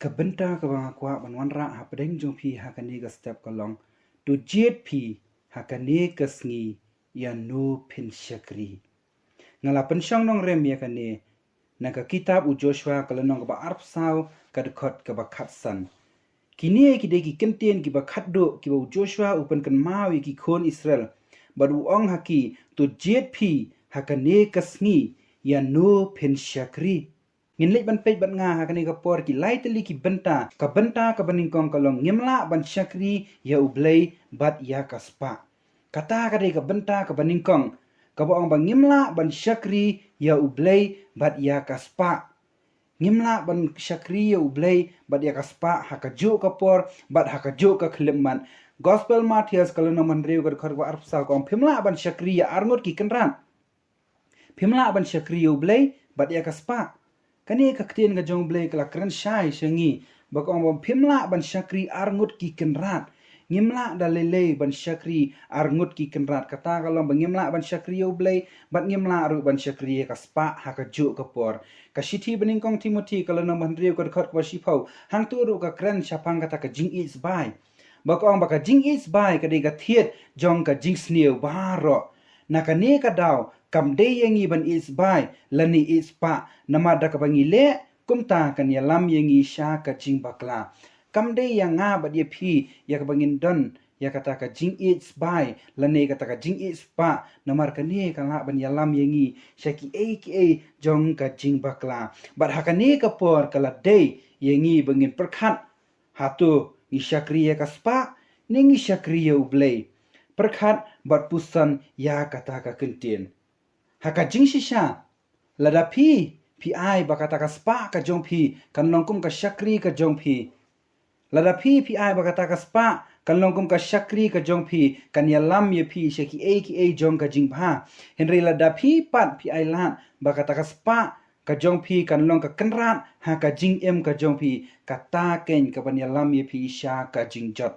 Kebenta kebangakwa banwanra hapedeng jongpi hakani ka step kalong tu jet pi hakani kesngi ya no pensyakri ngala pensyong nong rem ya kane naga kitab u Joshua kalenong ka ba arpsau ka dekot ka ba khatsan kini ki deki kentien ki ba khatdo ki ba u Joshua upen kan mau ki kon Israel badu ong haki tu jet pi hakani kesngi ya no pensyakri ngin lek ban pej ban nga hakani ka por ki lai teli ki benta ka baningkong kalong ngimla ban syakri ya ublei bat ya kaspa kata ka benta ka baningkong ka boong bang ngimla ban syakri ya ublei bat ya kaspa ngimla ban syakri ya ublei bat ya kaspa hakajo ka por bat hakajo ka khleman gospel Matthias kalau naman riu ka khar wa arpsa ko phimla ban syakri ya arngot ki kenran phimla ban syakri ya ublei bat ya kaspa kani ka ktien ka jong blei kala kran shai shengi bakong bom phimla ban syakri arngut ki kenrat ngimla dalele ban syakri arngut ki kenrat kata kalau bangimla ban syakri yo blei bat ngimla ru ban syakri ka spa ha ka ju ka por ka sithi beningkong Timothy kalau nam handriu ka khat ka sipau hang tu ru ka kran chapang kata ka jing is bai bakong baka jing is bai ka de ka thiet jong ka jing sneu baro nakane ka daw kam de yangi ban is bai lani is pa namada ka bangi le kumta kan ya lam yangi sha ka jing bakla kam de yang nga ba dia phi ya ka bangin don ya kata ka jing is bai lani kata ka jing is pa namar ka ne ka la ban ya lam yangi sha ki a jong ka jing bakla bat hakane ka por kala de yangi bangin perkhat hatu ni syakriya ka spa ningi syakriya ublei perkhat bat pusan ya kata ka kentien haka jing shisha lada pi ai bakata ka spa ka jong pi kan longkum ka syakri ka jong pi lada pi ai bakata ka spa kan longkum ka syakri ka jong pi kan ya lam ye pi shaki a jong ka jing pha henry lada pi pat ai lan bakata ka spa ka jong pi kan long ka kenrat ha ka jing em ka jong pi kata ken ka ban ya lam ye pi sha ka jing jot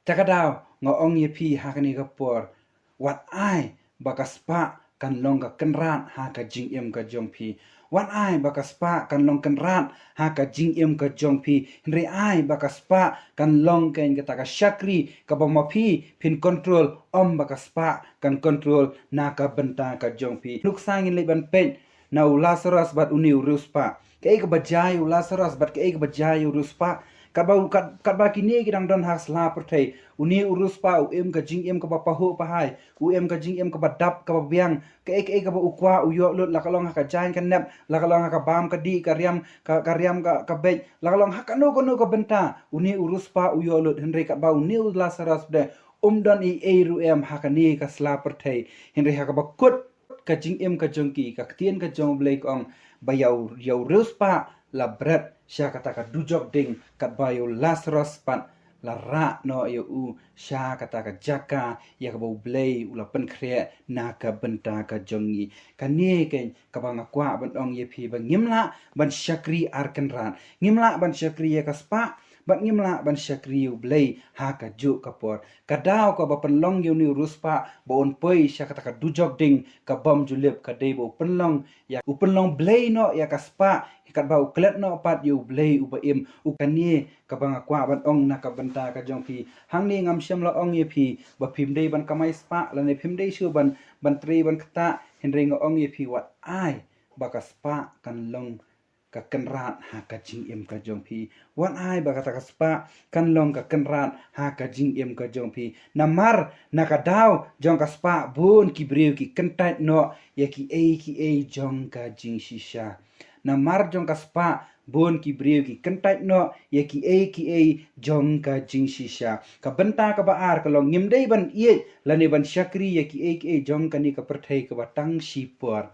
takadaw nga ong ye pi ha kani ka por wat ai bakaspa kan long ka kenrat ha ka jing em ka jong pi wan ai bakaspa kan long kenrat ha ka jing em ka jong pi henry ai bakaspa kan long ken ka ka syakri ka ba pi pin control bakaspa kan control na ka benta ka jong pi luksangin le ban pen na Lazarus bat uni uruspa ke ka bajai Lazarus bat ke ka bajai uruspa kabau kadba kini kidang don has la pertai uni urus pa ka jing em ka ba pahu pahai ka jing em ka ba dap ka ba biang ka ka ba ukwa uyo lut la kalong ka jain kan nep la kalong ka bam ka di ka riam ka bej la kalong ka no ka benta uni urus pa uyo lut henry ka ba uni Lazarus de don i ru em hakani ka sla pertai henry ka ba kut ka jing em ka jongki ka tien ka jong blai kong ba yau rus pa la bret sya kata ka dujok ding kat bayo Lazarus pat la ra no yo u sya kata ka jaka ya ka bau blei ula pen khre na ka benta ka jongi kani ken ka bang kwa ban ong ye phi bang ngimla ban syakri arkan ran ngimla ban syakri ya ka spa bat ngimla ban syakri u blei ha ka ju ka por kadaw ka ba penlong yu ni ruspa bon poi sya kata ka dujok ding ka bom julep ka debo penlong ya u penlong blei no ya ka spa kat bau klet no pat yu blei u ba im u kani ka bang kwa ban ong na ka benta ka jong pi hang ni ngam syam la ong ye phi ba phim dei ban kamai spa la ne phim dei shu ban tri ban kata henry ngo ong ye phi wat ai ba ka spa kan long ka kenrat ha ka jing em ka jong pi wan ai ba kata ka spa kan long ka kenrat ha ka jing em ka jong pi namar na ka daw jong ka spa bun ki breu ki kentat no ya ki a jong ka jing shisha namar jong ka spa bon ki breu ki kentat no ya ki a jong ka jing shisha ka benta ka ba ar ka long ngim dei ban ye lani ban syakri ya ki a jong ka ni ka perthai ka batang sipor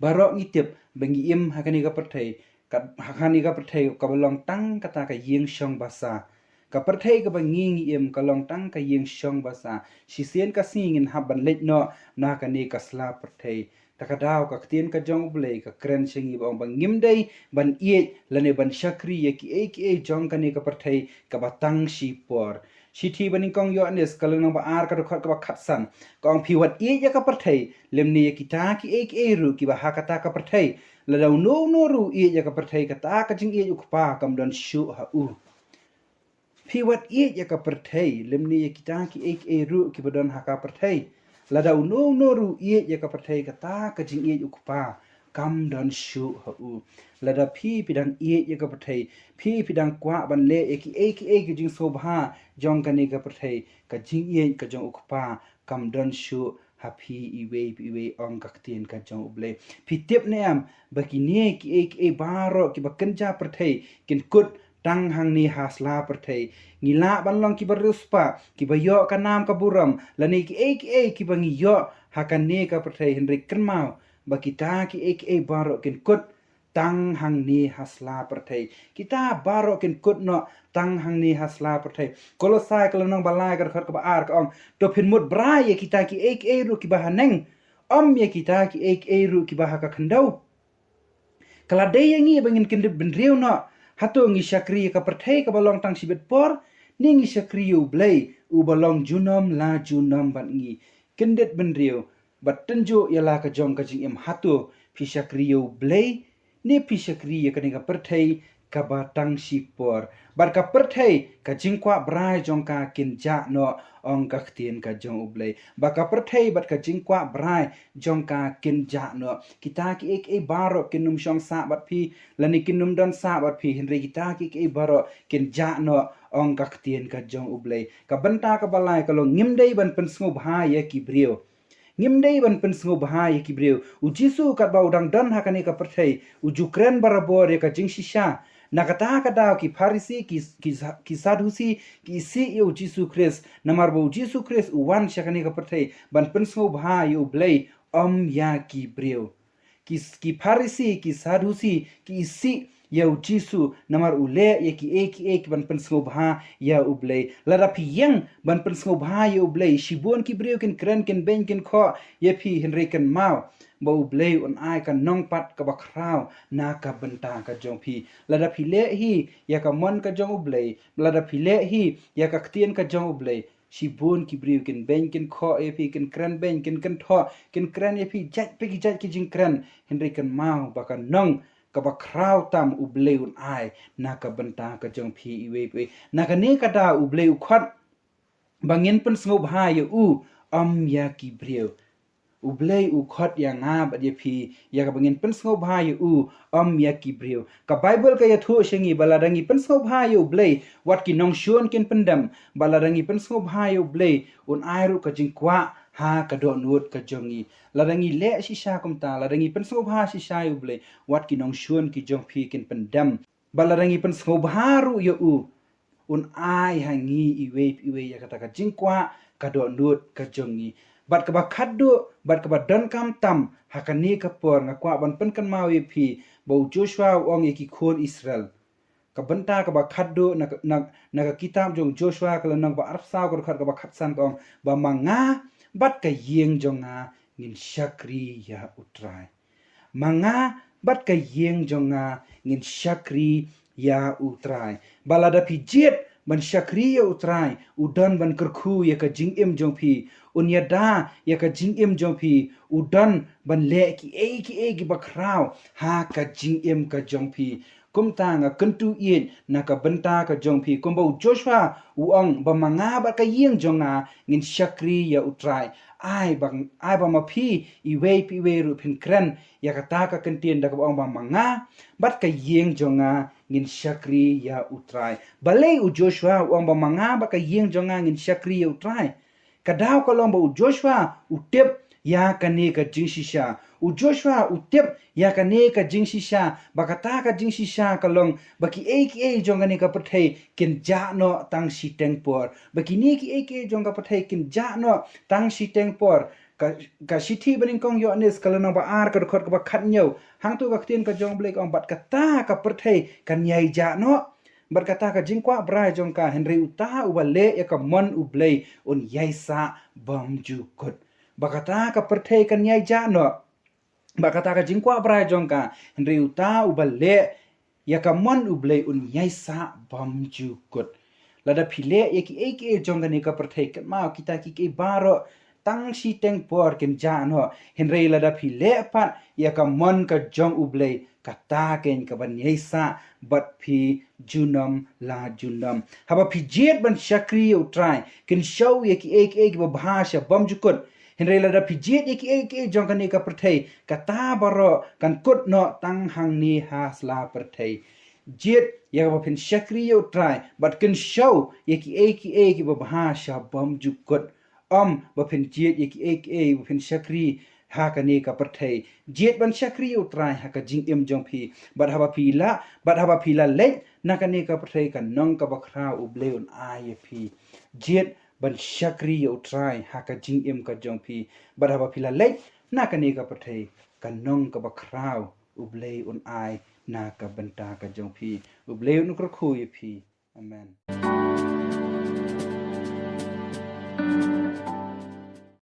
barok ngitip bengi im hakani ka perthai ka balong tang kata ka yeng syong basa ka perthai ka bangi im ka long tang ka yeng syong basa sisien ka singin haban let no na ka ni ka sla perthai takadaw ka ktien ka jong blei ka kren singi bang bangim dei ban ie lane ban syakri ya ki a jong ka ni ka perthai ka batang sipor Shiti baning kong yo anis kalau nang ba ar ka khot ka ba khatsan kong phiwat e ya ka parthai lemni kita ki ek e ru ki ba hakata ka parthai la dau no ru e ya ka parthai ka ta ka jing e ukpa kam don shu ha u phiwat e ya ka parthai lemni kita ki ek e ru ki ba don haka parthai la dau no ru e ya ka parthai ka ta ka jing e ukpa kam don shu ha u la da phi pidang e ya ka parthai phi pidang kwa ban le e ki jing sobha jong ka ne ka parthai ka jing e ka jong ukpa kam don shu happy iwe ong kaktien ka jong uble phi tip ne am bakine ki baro ki bakenja parthai kin kut tang hang ni hasla parthai ngila banlong ki baruspa ki bayo ka nam ka buram lani ki bangi yo hakane ka parthai henry kenmau bakita ki baro kin kut tang hang ni hasla parthai kita baro kin kut no tang hang ni hasla parthai kolosai kalonong balai ka khat ka ar ka ong to phin mut bra ye kita ki ru ki bahaneng ye kita ki ru ki bahaka khandau kala de yangi bangin kin ben riu no hato ngi shakri ka parthai ka balong tang sibet por ni ngi shakri u blai u balong junom la junom ban ngi kindet ben riu bat tenjo yala ka jong ka jing em hato phi shakri u blai ni phi shakri ka ni ka parthai ka batang sipor bar ka parthai ka jingkwa brai jong ka kinja no ong ka ktien ka jong ublei ba ka parthai bat ka jingkwa brai jong ka kinja no kita ki baro kinum shong sa bat phi lani kinum don sa bat phi henry kita ki baro kinja no ong ka ktien ka jong ublei ka banta ka balai ka lo ngimdei ban pen sngo bha ye ki brio ngimdei ban pen sngo bha ye ki brio u jisu ka ba udang dan hakane ka parthai u jukren barabor ye ka jing shisha nakata kada ki farisi ki sadhusi ki si yo jisu christ namar bo jisu christ wan shakani ka parthai ban pensho bha yo blai ya ki breu ki farisi ki sadhusi ki si yo jisu namar ule ye ki ban pensho bha ya ublai lara pi yang ban pensho bha yo ublai shibon ki breu kin kren kin ben kin kho ye pi henry kin mau bau blei on ai ka nong pat ka bakrau na ka benta ka jong phi lada phi le hi ya ka mon ka jong blei lada phi le hi ya ka ktien ka jong blei si bon ki briu kin ben kin kho e phi kin kran ben kin tho kin kran e phi jat pe ki jat ki jing kran henry kan mau ba ka nong ka bakrau tam u blei on ai na ka benta ka jong phi iwe na ka ne ka da u blei u khat bangin pen sngob ha ye u ya ki briu ublei u khot ya nga ba ye phi ya ka bangin pen sngo bha yu ya ki breu ka bible ka ya thu shengi baladangi pen sngo bha yu blei wat ki nong shon kin pendam baladangi pen sngo bha yu blei un airu ka jing kwa ha ka do nut ka jongi ladangi le shisha kumta ladangi pen sngo bha shisha yu blei wat ki nong shon ki jong phi kin pendam baladangi pen sngo bha ru yu un ai hangi iwe ya kata ka jing kwa ka do nut ka jongi bat ka ba khaddu bat ka ba don kam tam hakani ka por nga kwa ban pen kan mawi phi bo joshua ong ki khon israel ka banta ka ba khaddu na ka kitab jong joshua ka lang ba arsa ko khat ka ba khatsan kong ba manga bat ka yeng jonga ngin shakri ya utrai manga bat ka yeng jonga ngin shakri ya utrai balada phi jet ban shakri ya utrai udan ban kerkhu ya ka jing em jong phi unyada ya ka jing em jong phi udan ban le ki ki bakrau ha ka jing em ka jong phi kumta nga kentu yin na ka benta ka jong phi kumbo joshua uong ba manga ba ka yeng jonga ngin shakri ya utrai ai ba ma phi iwe ru phin kran ya ka ta ka kentien da ka ong ba manga bat ka yeng jonga ngin shakri ya utrai balei u joshua ong ba manga ba ka yeng jonga ngin shakri ya utrai kadaw ka lomba u joshua utep ya kane ka jingshisha u joshua utep ya kane ka jingshisha bakata ka jingshisha kalong baki eki jonga ne ka pathai kin ja no tang si tengpor baki ne ki eki jonga pathai kin ja no tang si tengpor ka sithi baning kong yo anes kalana ba ar ka khot ka ba khat nyau hang tu ka tin ka jong blek ong bat kata ka pathai kan yai ja no berkata ka jingkwa brai jongka henry uta ubale ya ka mon ublei un yaisa bam jukut bakata ka perthai kan yai ja no bakata ka jingkwa brai jongka henry uta ubale ya ka mon ublei un yaisa bam jukut lada phile eki jong kan ka prathai kan ma kita ki ke baro tang si teng por ken jan ho henre lada phile pat ya ka mon ka jong uble kata ken ka ban yesa bat phi junam la junam haba phi jet ban shakri utrai ken show eki ba bhasha bam jukut henre lada phi jet eki jong kan ka prathai kata baro kan kut no tang hang ni hasla prathai jet ya ba phin shakri utrai but ken show eki ba bhasha bam jukut ba phin jet eki ba phin shakri ha ka ne ka prathai jet ban shakri utrai ha ka jing em jong phi bat haba phi la le na ka ne ka prathai ka nong ka bakra ubleun ai phi jet ban shakri utrai ha ka jing em ka jong phi bat haba phi la le na ka ne ka prathai ka nong ka bakra ubleun ai na ka banta ka jong phi ubleun kro khu phi amen